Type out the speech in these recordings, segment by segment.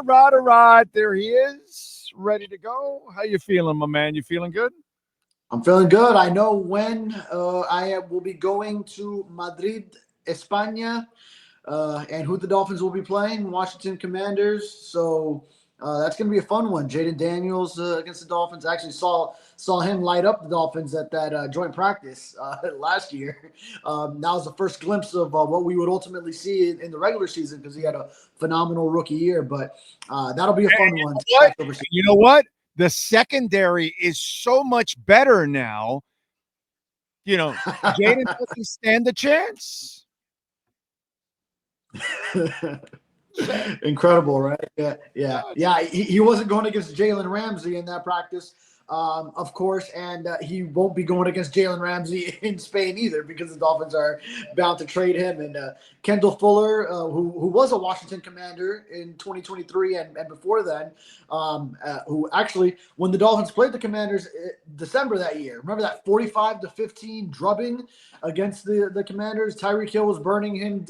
All right. There he is, ready to go. How you feeling, my man? You feeling good? I'm feeling good. I know when I will be going to Madrid, España, and who the Dolphins will be playing, Washington Commanders. So that's going to be a fun one. Jaden Daniels against the Dolphins. I actually saw him light up the Dolphins at that joint practice last year. That was the first glimpse of what we would ultimately see in the regular season because he had a phenomenal rookie year. But that'll be a fun one. You know what? The secondary is so much better now. You know, Jaden doesn't stand a chance. Incredible, right? Yeah. He wasn't going against Jalen Ramsey in that practice, of course, and he won't be going against Jalen Ramsey in Spain either because the Dolphins are bound to trade him. And Kendall Fuller, who was a Washington Commander in 2023 and before then, who actually, when the Dolphins played the Commanders December that year, remember that 45-15 drubbing against the Commanders? Tyreek Hill was burning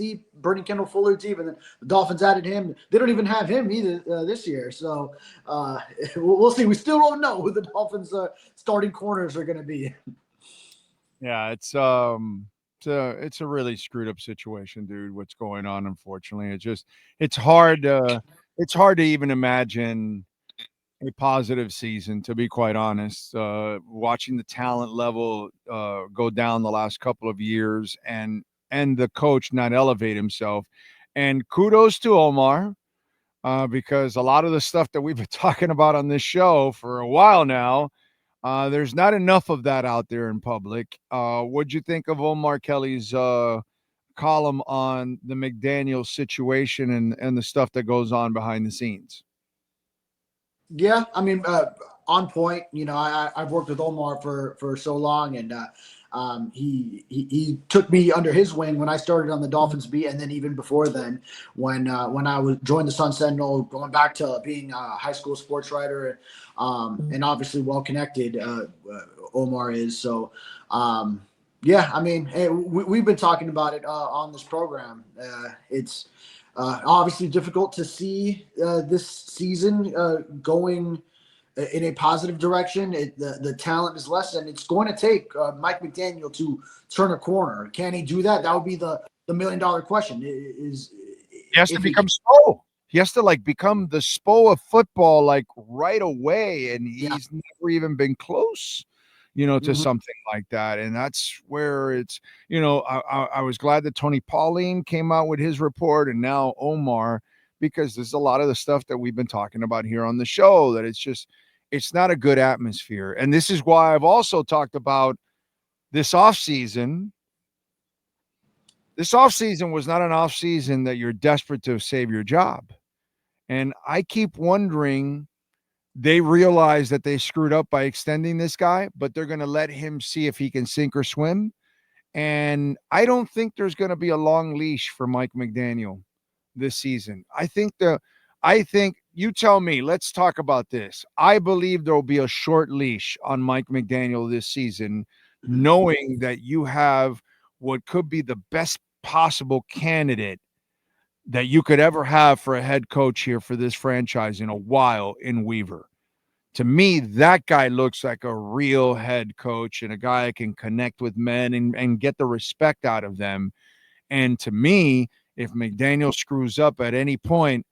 Kendall Fuller deep, and then the Dolphins added him. They don't even have him either this year. So we'll see. We still don't know who the Dolphins starting corners are going to be. Yeah, it's a really screwed up situation, dude. What's going on? Unfortunately, it's hard to even imagine a positive season. To be quite honest, watching the talent level go down the last couple of years, and the coach not elevate himself. And kudos to Omar, because a lot of the stuff that we've been talking about on this show for a while now, there's not enough of that out there in public. What'd you think of Omar Kelly's column on the McDaniel situation and the stuff that goes on behind the scenes? Yeah, I mean, on point. You know, I've worked with Omar for so long, and he took me under his wing when I started on the Dolphins beat, and then even before then, when I was joined the Sun Sentinel, going back to being a high school sports writer, and obviously well connected. Omar is so. Yeah, I mean, hey, we've been talking about it on this program. It's obviously difficult to see this season going in a positive direction. The talent is less, and it's going to take Mike McDaniel to turn a corner. Can he do that? That would be the $1 million question. He has to become Spo. He has to become the Spo of football right away, and he's never even been close, to something like that. And that's where it's, I was glad that Tony Pauline came out with his report, and now Omar, because there's a lot of the stuff that we've been talking about here on the show that it's not a good atmosphere. And this is why I've also talked about this offseason. This offseason was not an offseason that you're desperate to save your job. And I keep wondering, they realize that they screwed up by extending this guy, but they're going to let him see if he can sink or swim. And I don't think there's going to be a long leash for Mike McDaniel this season. I think you tell me, let's talk about this. I believe there will be a short leash on Mike McDaniel this season, knowing that you have what could be the best possible candidate that you could ever have for a head coach here for this franchise in a while in Weaver. To me, that guy looks like a real head coach and a guy that can connect with men and get the respect out of them. And to me, if McDaniel screws up at any point,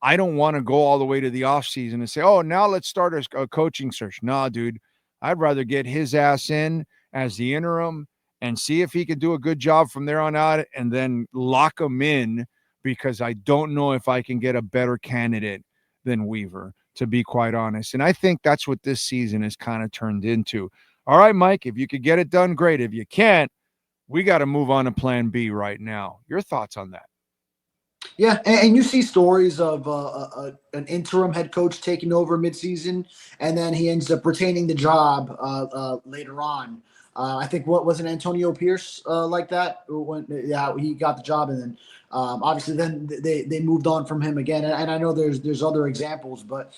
I don't want to go all the way to the offseason and say, oh, now let's start a coaching search. Nah, dude, I'd rather get his ass in as the interim and see if he can do a good job from there on out and then lock him in, because I don't know if I can get a better candidate than Weaver, to be quite honest. And I think that's what this season has kind of turned into. All right, Mike, if you could get it done, great. If you can't, we got to move on to plan B right now. Your thoughts on that? Yeah, and you see stories of an interim head coach taking over midseason, and then he ends up retaining the job later on. I think what was it, Antonio Pierce like that? He got the job, and then obviously then they moved on from him again. And I know there's other examples, but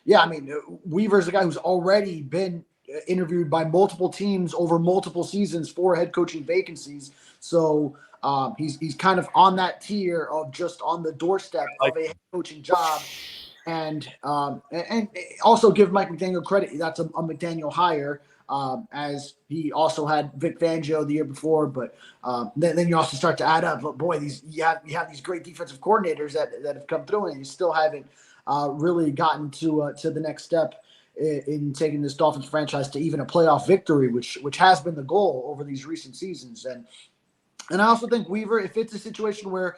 yeah, I mean, Weaver's a guy who's already been interviewed by multiple teams over multiple seasons for head coaching vacancies. So He's kind of on that tier of just on the doorstep of a head coaching job. And also give Mike McDaniel credit. That's a McDaniel hire, as he also had Vic Fangio the year before. But then you also start to add up. But boy, you have these great defensive coordinators that have come through, and you still haven't really gotten to the next step in taking this Dolphins franchise to even a playoff victory, which has been the goal over these recent seasons. And I also think, Weaver, if it's a situation where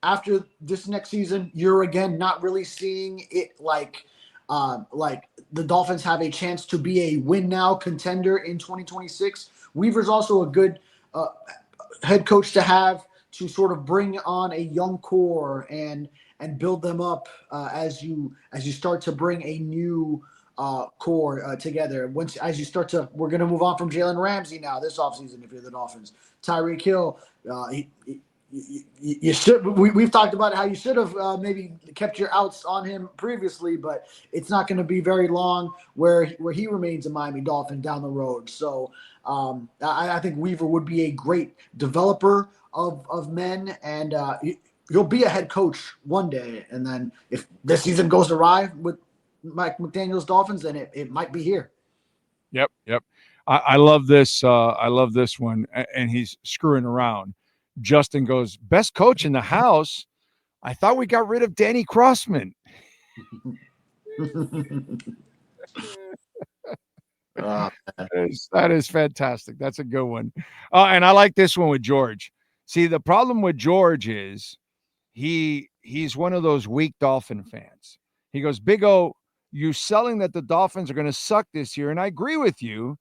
after this next season, you're again not really seeing it like the Dolphins have a chance to be a win now contender in 2026. Weaver's also a good head coach to have to sort of bring on a young core and build them up as you start to bring a new core together. As you start to, we're going to move on from Jalen Ramsey now this offseason if you're the Dolphins. Tyreek Hill, you should. We've talked about how you should have maybe kept your outs on him previously, but it's not going to be very long where he remains a Miami Dolphin down the road. So I think Weaver would be a great developer of men, and he'll be a head coach one day. And then if this season goes awry with Mike McDaniel's Dolphins, then it might be here. Yep. I love this. I love this one, and he's screwing around. Justin goes, best coach in the house. I thought we got rid of Danny Crossman. That is fantastic. That's a good one. And I like this one with George. See, the problem with George is he's one of those weak Dolphin fans. He goes, Big O, you selling that the Dolphins are going to suck this year, and I agree with you.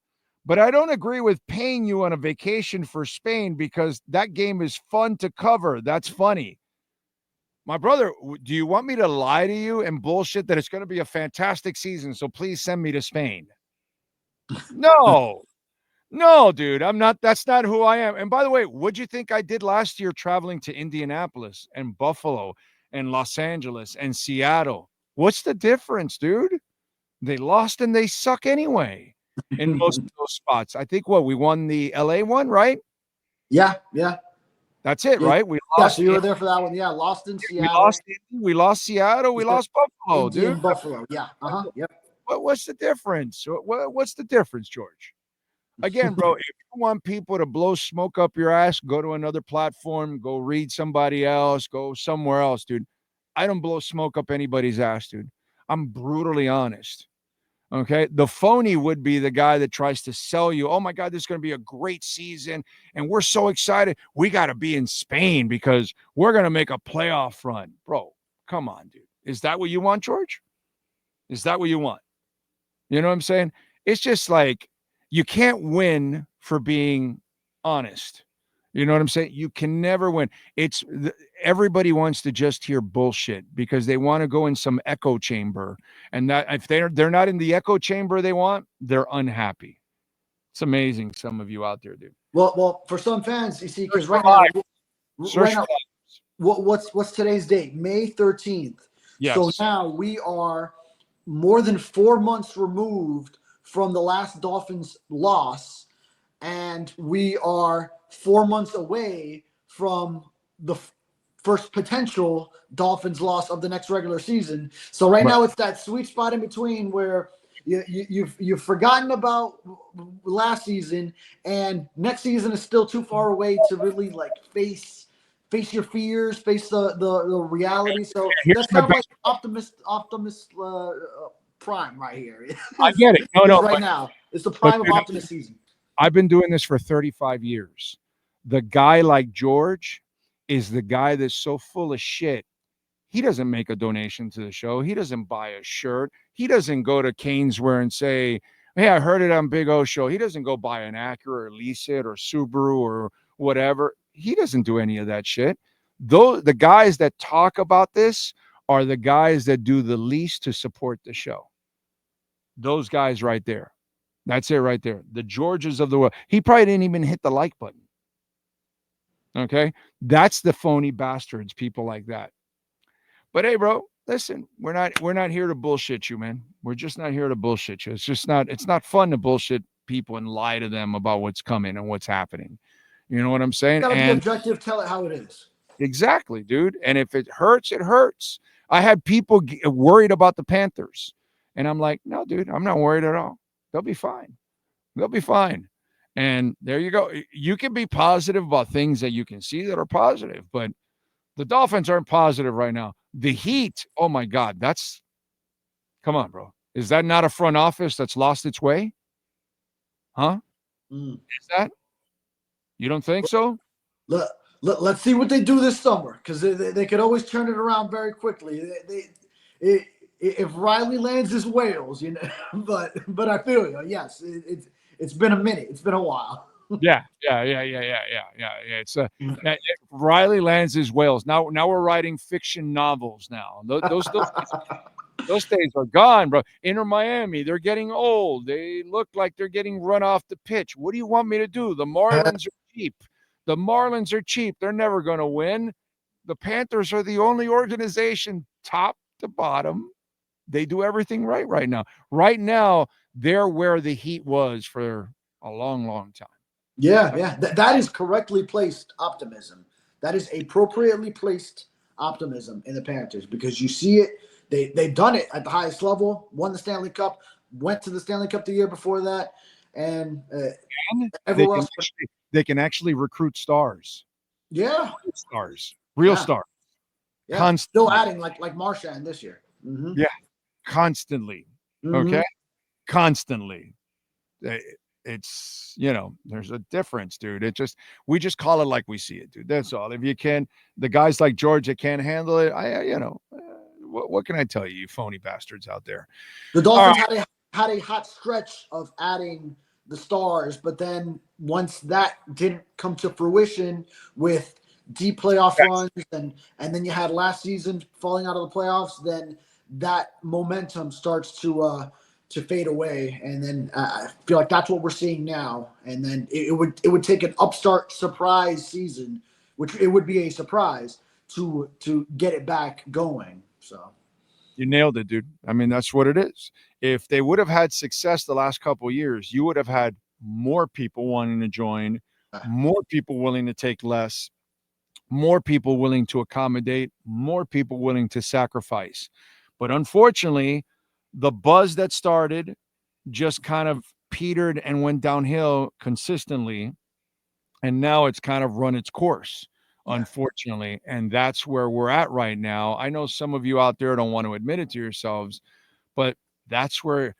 But I don't agree with paying you on a vacation for Spain because that game is fun to cover. That's funny. My brother, do you want me to lie to you and bullshit that it's going to be a fantastic season, so please send me to Spain? No, dude, I'm not. That's not who I am. And by the way, what'd you think I did last year traveling to Indianapolis and Buffalo and Los Angeles and Seattle? What's the difference, dude? They lost and they suck anyway. In most of those spots. I think we won the LA one, right? Yeah. That's it, right? We lost. So you were there for that one. Yeah, lost in Seattle. We lost Seattle. We lost Buffalo, dude. Buffalo. Yeah. Yep. What's the difference? What's the difference, George? Again, bro, if you want people to blow smoke up your ass, go to another platform, go read somebody else, go somewhere else, dude. I don't blow smoke up anybody's ass, dude. I'm brutally honest. Okay. The phony would be the guy that tries to sell you, oh my God, this is going to be a great season. And we're so excited. We got to be in Spain because we're going to make a playoff run. Bro, come on, dude. Is that what you want, George? Is that what you want? You know what I'm saying? It's just like you can't win for being honest. You know what I'm saying? You can never win. Everybody wants to just hear bullshit because they want to go in some echo chamber, and that if they're not in the echo chamber they want, they're unhappy. It's amazing, some of you out there, dude. Well, for some fans, you see, because right now, what's today's date? May 13th. Yes. So now we are more than 4 months removed from the last Dolphins loss, and we are 4 months away from the first potential Dolphins loss of the next regular season. So right now it's that sweet spot in between where you've forgotten about last season, and next season is still too far away to really like face your fears, face the reality. So that's kind of like optimist prime right here. I get it. No, right now it's the prime of optimist season. I've been doing this for 35 years. The guy like George is the guy that's so full of shit. He doesn't make a donation to the show. He doesn't buy a shirt. He doesn't go to Caneswear and say, hey, I heard it on Big O show. He doesn't go buy an Acura or lease it or Subaru or whatever. He doesn't do any of that shit. The guys that talk about this are the guys that do the least to support the show. Those guys right there. That's it right there. The Georges of the world. He probably didn't even hit the like button. Okay? That's the phony bastards, people like that. But hey, bro, listen, we're not here to bullshit you, man. We're just not here to bullshit you. It's not fun to bullshit people and lie to them about what's coming and what's happening. You know what I'm saying? Gotta be And objective. Tell it how it is. exactly, dude. And if it hurts, it hurts. I had people worried about the Panthers, and I'm like, no, dude, I'm not worried at all. They'll be fine. They'll be fine. And there you go. You can be positive about things that you can see that are positive, but the Dolphins aren't positive right now. The Heat, oh my God, come on, bro. Is that not a front office that's lost its way? Huh? Is that? You don't think so? Let's see what they do this summer, because they could always turn it around very quickly. If Riley lands his whales, you know, but I feel you. Yes, it's been a minute. It's been a while. Yeah. It's Riley lands his whales. Now we're writing fiction novels. Now those days are gone, bro. InterMiami, they're getting old. They look like they're getting run off the pitch. What do you want me to do? The Marlins are cheap. The Marlins are cheap. They're never going to win. The Panthers are the only organization, top to bottom. They do everything right now. Right now, they're where the Heat was for a long, long time. Yeah. That is correctly placed optimism. That is appropriately placed optimism in the Panthers, because you see it. They've done it at the highest level, won the Stanley Cup, went to the Stanley Cup the year before that, and everywhere else. They can actually recruit stars. Yeah. Real stars. Yeah. Constantly. Still adding like Marchand this year. Mm-hmm. Yeah. Constantly. Mm-hmm. Okay. Constantly. It's, there's a difference, dude. We just call it like we see it, dude. That's all. If you can, the guys like George that can't handle it, what can I tell you phony bastards out there? The Dolphins had a hot stretch of adding the stars, but then once that didn't come to fruition with deep playoff runs, and then you had last season falling out of the playoffs, then that momentum starts to fade away, and then I feel like that's what we're seeing now. And then it would take an upstart surprise season, which it would be a surprise to get it back going. So you nailed it, dude. I mean, that's what it is. If they would have had success the last couple of years, you would have had more people wanting to join, more people willing to take less, more people willing to accommodate, more people willing to sacrifice. But unfortunately, the buzz that started just kind of petered and went downhill consistently. And now it's kind of run its course, unfortunately. And that's where we're at right now. I know some of you out there don't want to admit it to yourselves, but that's why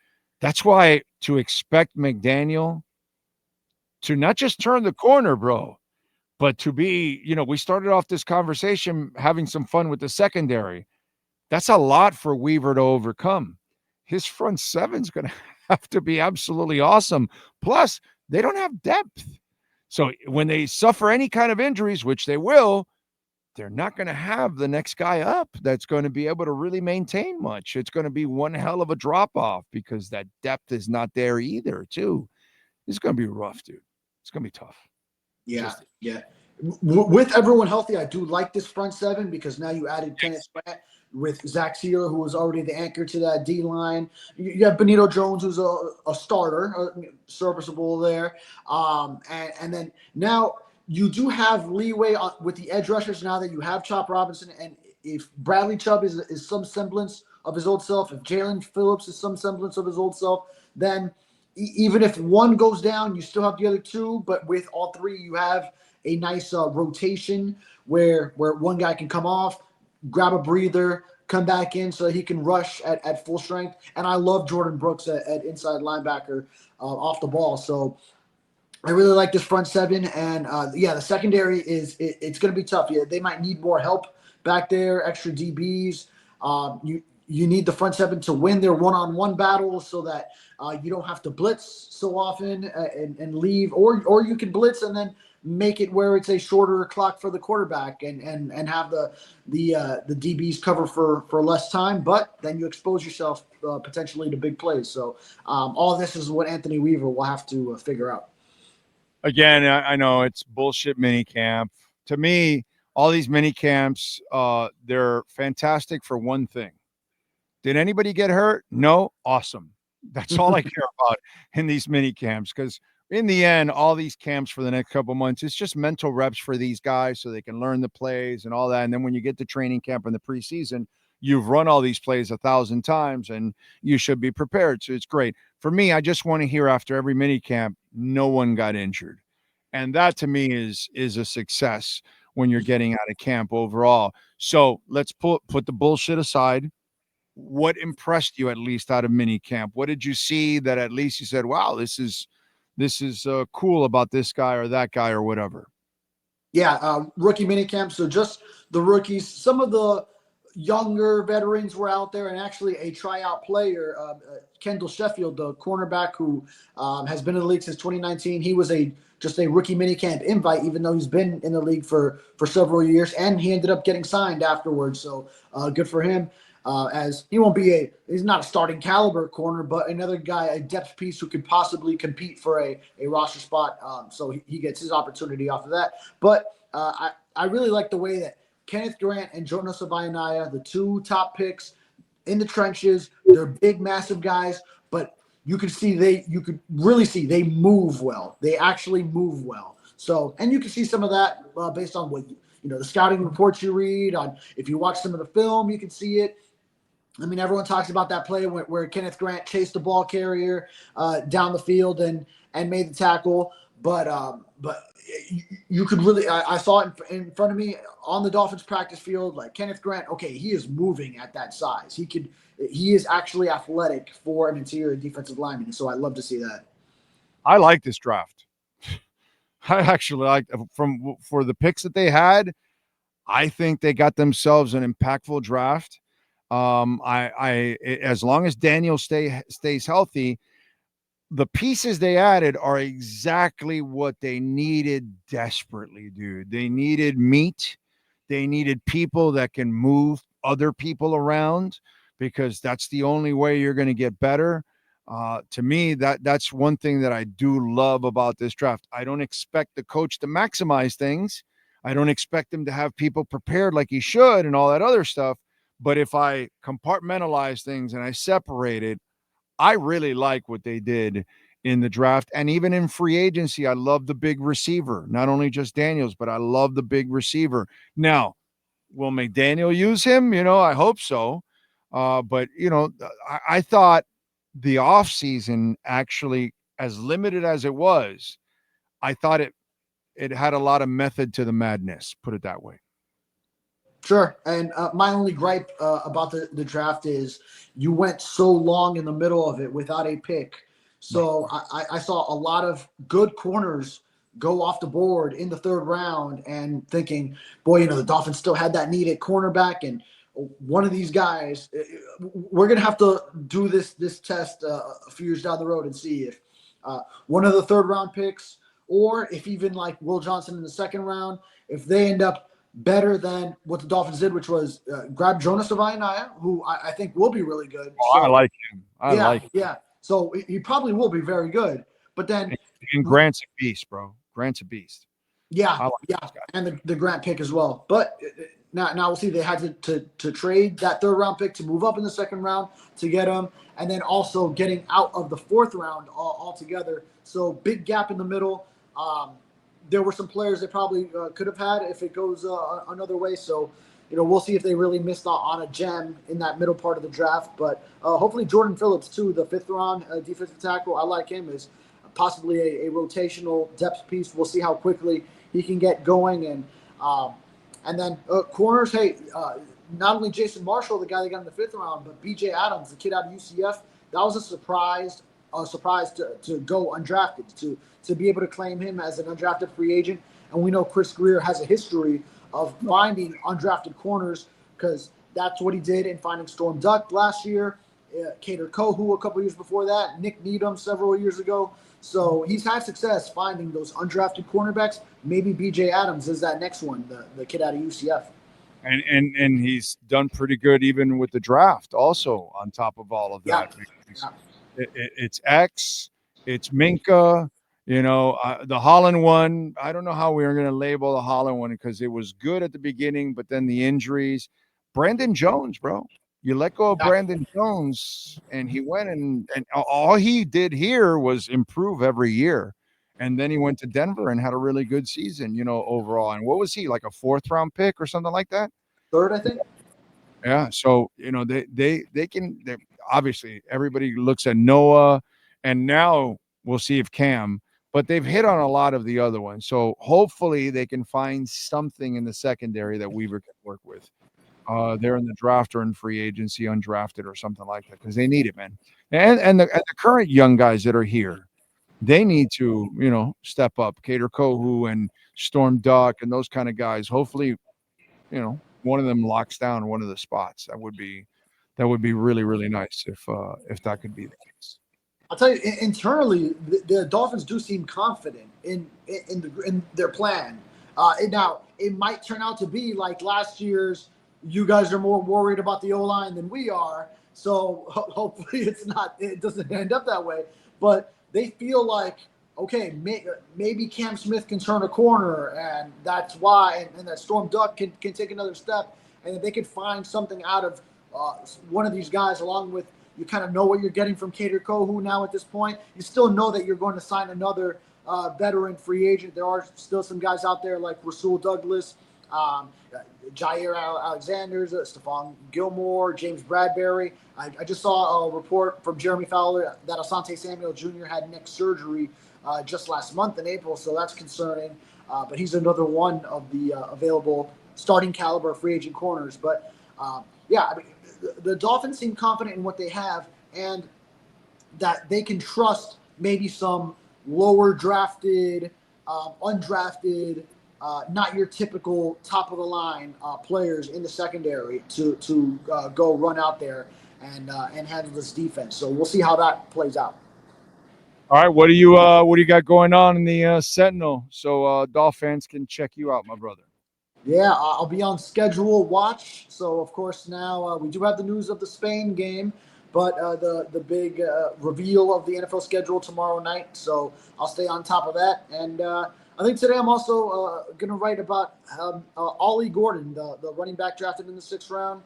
to expect McDaniel to not just turn the corner, bro, but to be, we started off this conversation having some fun with the secondary. That's a lot for Weaver to overcome. His front seven's going to have to be absolutely awesome. Plus, they don't have depth. So when they suffer any kind of injuries, which they will, they're not going to have the next guy up that's going to be able to really maintain much. It's going to be one hell of a drop-off because that depth is not there either, too. It's going to be rough, dude. It's going to be tough. Yeah. With everyone healthy, I do like this front seven, because now you added Kenneth Pratt with Zach Sealer, who was already the anchor to that D line. You have Benito Jones, who's a starter, serviceable there. And then now you do have leeway with the edge rushers now that you have Chop Robinson. And if Bradley Chubb is some semblance of his old self, if Jalen Phillips is some semblance of his old self, then even if one goes down, you still have the other two. But with all three, you have a nice rotation where one guy can come off, grab a breather, come back in so that he can rush at full strength. And I love Jordan Brooks at inside linebacker off the ball. So I really like this front seven. And, the secondary it's going to be tough. Yeah, they might need more help back there, extra DBs. You need the front seven to win their one-on-one battles so that you don't have to blitz so often and leave, or you can blitz and then make it where it's a shorter clock for the quarterback and have the DBs cover for less time, but then you expose yourself potentially to big plays. So all of this is what Anthony Weaver will have to figure out. Again, I know it's bullshit mini camp. To me, all these mini camps, they're fantastic for one thing. Did anybody get hurt? No? Awesome. That's all I care about in these mini camps, because in the end, all these camps for the next couple of months, it's just mental reps for these guys so they can learn the plays and all that. And then when you get to training camp in the preseason, you've run all these plays 1,000 times and you should be prepared. So it's great. For me, I just want to hear after every mini camp, no one got injured. And that to me is a success when you're getting out of camp overall. So let's put the bullshit aside. What impressed you at least out of mini camp? What did you see that at least you said, wow, this is cool about this guy or that guy or whatever? Yeah, rookie minicamp. So just the rookies. Some of the younger veterans were out there, and actually a tryout player, Kendall Sheffield, the cornerback who has been in the league since 2019. He was just a rookie minicamp invite, even though he's been in the league for several years, and he ended up getting signed afterwards. So good for him. As he won't be he's not a starting caliber corner, but another guy, a depth piece who could possibly compete for a roster spot. So he gets his opportunity off of that. But I really like the way that Kenneth Grant and Jonas Avayanaya, the two top picks in the trenches, they're big, massive guys, but you could really see they move well. They actually move well. So, and you can see some of that based on what the scouting reports you read. On if you watch some of the film, you can see it. I mean, everyone talks about that play where Kenneth Grant chased the ball carrier down the field and made the tackle. But you could really, I saw it in front of me on the Dolphins practice field. Like Kenneth Grant, okay, he is moving at that size. He is actually athletic for an interior defensive lineman. So I love to see that. I like this draft. I actually like for the picks that they had. I think they got themselves an impactful draft. As long as Daniel stays healthy, the pieces they added are exactly what they needed desperately, dude. They needed meat. They needed people that can move other people around because that's the only way you're going to get better. To me, that's one thing that I do love about this draft. I don't expect the coach to maximize things. I don't expect him to have people prepared like he should and all that other stuff. But if I compartmentalize things and I separate it, I really like what they did in the draft. And even in free agency, I love the big receiver, not only just Daniels, but I love the big receiver. Now, will McDaniel use him? I hope so. But, I thought the offseason actually, as limited as it was, I thought it had a lot of method to the madness, put it that way. Sure. And my only gripe about the draft is you went so long in the middle of it without a pick. So I saw a lot of good corners go off the board in the third round and thinking, boy, the Dolphins still had that need at cornerback. And one of these guys, we're going to have to do this test a few years down the road and see if one of the third round picks, or if even like Will Johnson in the second round, if they end up better than what the Dolphins did, which was grab Jonas Avayanaya, who I think will be really good. Oh, so, I like him. I like him. Yeah. So he probably will be very good. But then and Grant's a beast, bro. Grant's a beast. Yeah, and the Grant pick as well. But now we'll see. They had to trade that third round pick to move up in the second round to get him, and then also getting out of the fourth round altogether. So big gap in the middle. There were some players they probably could have had if it goes another way. So, we'll see if they really missed out on a gem in that middle part of the draft. But hopefully Jordan Phillips, too, the fifth round defensive tackle, I like him as possibly a rotational depth piece. We'll see how quickly he can get going. And then corners, hey, not only Jason Marshall, the guy they got in the fifth round, but B.J. Adams, the kid out of UCF, that was a surprise to go undrafted, to be able to claim him as an undrafted free agent. And we know Chris Greer has a history of finding undrafted corners because that's what he did in finding Storm Duck last year, Kader Kohu a couple years before that, Nick Needham several years ago. So he's had success finding those undrafted cornerbacks. Maybe B.J. Adams is that next one, the kid out of UCF. And he's done pretty good even with the draft also on top of all of that. Yeah. It's X, it's Minka, the Holland one. I don't know how we were going to label the Holland one because it was good at the beginning, but then the injuries. Brandon Jones, bro. You let go of Brandon Jones, and he went and all he did here was improve every year. And then he went to Denver and had a really good season, overall. And what was he, like a 4th-round pick or something like that? 3rd, I think. Yeah. So, they can, obviously everybody looks at Noah, and now we'll see if Cam, but they've hit on a lot of the other ones. So hopefully they can find something in the secondary that Weaver can work with. They're in the draft or in free agency, undrafted or something like that, because they need it, man. And the current young guys that are here, they need to, step up. Cater Kohu and Storm Duck and those kind of guys. Hopefully, one of them locks down one of the spots. That would be really, really nice if that could be the case. I'll tell you, internally, the Dolphins do seem confident in their plan. Now, it might turn out to be like last year's. You guys are more worried about the O-line than we are, so hopefully it doesn't end up that way. But they feel like, okay, maybe Cam Smith can turn a corner, and that's why, and that Storm Duck can take another step, and that they could find something out of one of these guys, along with, you kind of know what you're getting from Cater Kohu now at this point. You still know that you're going to sign another veteran free agent. There are still some guys out there like Rasul Douglas, Jair Alexander, Stephon Gilmore, James Bradbury. I just saw a report from Jeremy Fowler that Asante Samuel Jr. had neck surgery just last month in April, so that's concerning. But he's another one of the available starting caliber free agent corners. But yeah, I mean, the Dolphins seem confident in what they have, and that they can trust maybe some lower drafted, undrafted, not your typical top of the line players in the secondary to go run out there and handle this defense. So we'll see how that plays out. All right, what do you got going on in the Sentinel, so Dolphins can check you out, my brother? Yeah, I'll be on schedule watch. So, of course, now we do have the news of the Spain game, but the big reveal of the NFL schedule tomorrow night. So I'll stay on top of that. And I think today I'm also going to write about Ollie Gordon, the running back drafted in the 6th round.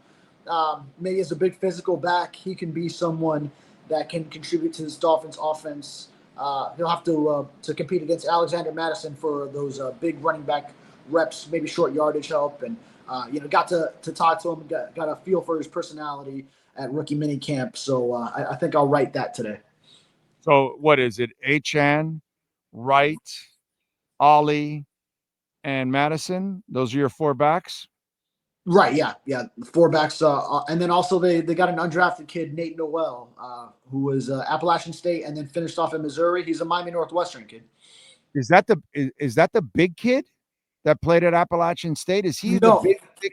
Maybe as a big physical back, he can be someone that can contribute to this Dolphins offense. He'll have to compete against Alexander Madison for those big running back reps, maybe short yardage help, and got to talk to him, got a feel for his personality at rookie mini camp. So I think I'll write that today. So what is it? Achane, Wright, Ollie, and Madison. Those are your 4 backs? Right, yeah. 4 backs. And then also they got an undrafted kid, Nate Noel, who was Appalachian State and then finished off in Missouri. He's a Miami Northwestern kid. Is that the big kid that played at Appalachian State? Is he the big?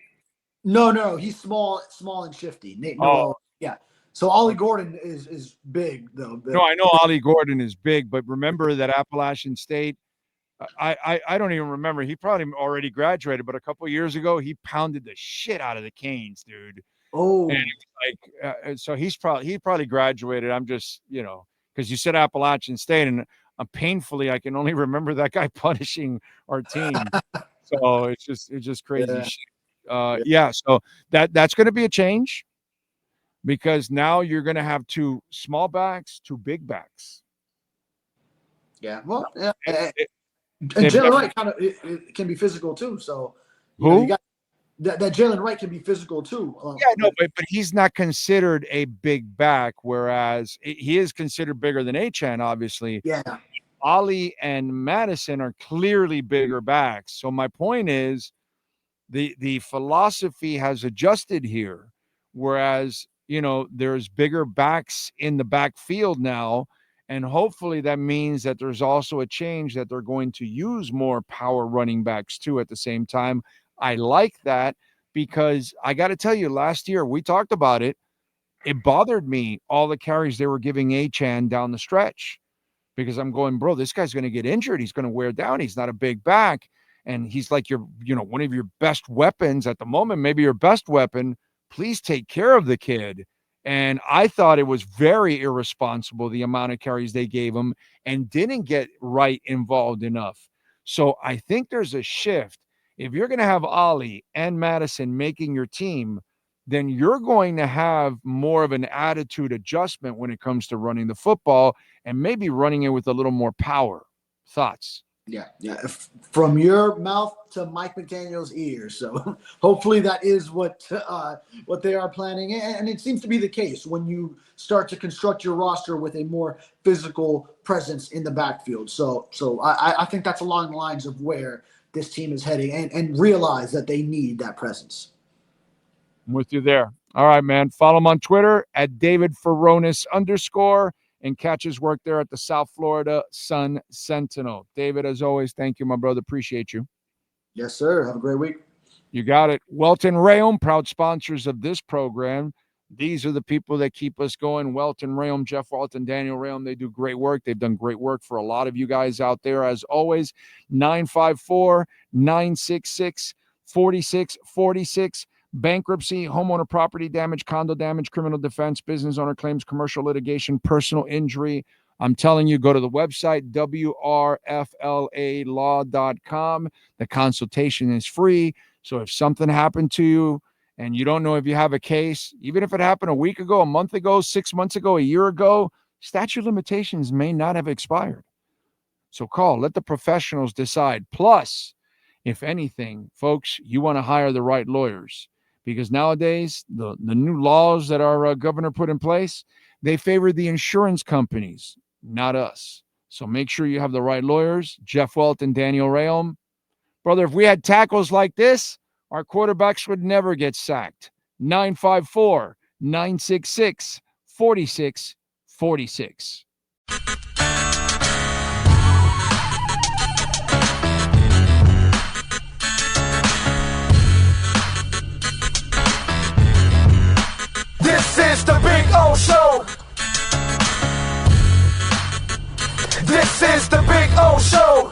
No. He's small and shifty. Nate Noel. Yeah. So Ollie Gordon is big though. No, I know Ollie Gordon is big, but remember that Appalachian State. I don't even remember. He probably already graduated, but a couple of years ago, he pounded the shit out of the Canes, dude. Oh, and so he probably graduated. I'm just, because you said Appalachian State, and painfully, I can only remember that guy punishing our team. So it's just crazy shit. Yeah. So that's going to be a change, because now you're going to have 2 small backs, 2 big backs. Yeah. Well, yeah. And Jalen Wright it can be physical too. So who? You got that Jalen Wright can be physical too. But he's not considered a big back, whereas he is considered bigger than Achane, obviously. Yeah. Ollie and Madison are clearly bigger backs. So my point is, the philosophy has adjusted here, whereas there's bigger backs in the backfield now. And hopefully that means that there's also a change that they're going to use more power running backs too at the same time. I like that, because I got to tell you, last year we talked about it. It bothered me, all the carries they were giving Achane down the stretch, because I'm going, bro, this guy's going to get injured. He's going to wear down. He's not a big back. And he's like one of your best weapons at the moment, maybe your best weapon. Please take care of the kid. And I thought it was very irresponsible, the amount of carries they gave him, and didn't get Wright involved enough. So I think there's a shift. If you're going to have Ollie and Madison making your team, then you're going to have more of an attitude adjustment when it comes to running the football, and maybe running it with a little more power. Thoughts? Yeah. From your mouth to Mike McDaniel's ears. So hopefully that is what they are planning, and it seems to be the case when you start to construct your roster with a more physical presence in the backfield. So I think that's along the lines of where this team is heading, and realize that they need that presence. I'm with you there. All right, man. Follow him on Twitter at David Furones _ and catch his work there at the South Florida Sun Sentinel. David, as always, thank you, my brother. Appreciate you. Yes, sir. Have a great week. You got it. Welt Rheaume, proud sponsors of this program. These are the people that keep us going. Welt Rheaume, Jeff Walt and Daniel Rheaume, they do great work. They've done great work for a lot of you guys out there. As always, 954-966-4646. Bankruptcy, homeowner property damage, condo damage, criminal defense, business owner claims, commercial litigation, personal injury. I'm telling you, go to the website, wrflalaw.com. The consultation is free. So if something happened to you and you don't know if you have a case, even if it happened a week ago, a month ago, 6 months ago, a year ago, statute of limitations may not have expired. So call, let the professionals decide. Plus, if anything, folks, you want to hire the right lawyers, because nowadays the new laws that our governor put in place, they favor the insurance companies, not us. So make sure you have the right lawyers. Jeff Welt and Daniel Rheaume. Brother, if we had tackles like this, our quarterbacks would never get sacked. 954-966-4646. This is the Big O Show. This is the Big O Show.